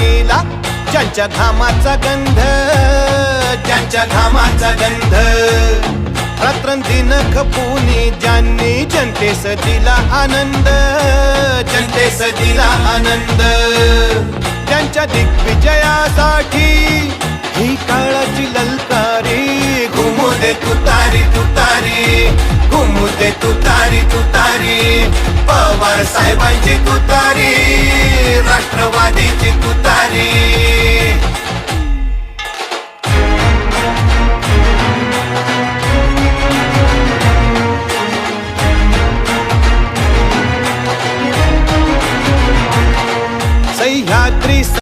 मातीला ज्यांच्या घामाचा गंध, ज्यांच्या घामाचा गंध. रात्रंदिन खपूनी ज्यांनी जनतेस दिला आनंद, जनतेस दिला आनंद. त्यांच्या दिग्विजयासाठी ही काळाची ललकारी. घुमू दे तुतारी तुतारी, घुमू दे तुतारी तुतारी. पवार साहेबांची तुतारी, राष्ट्रवादीची तुतारी.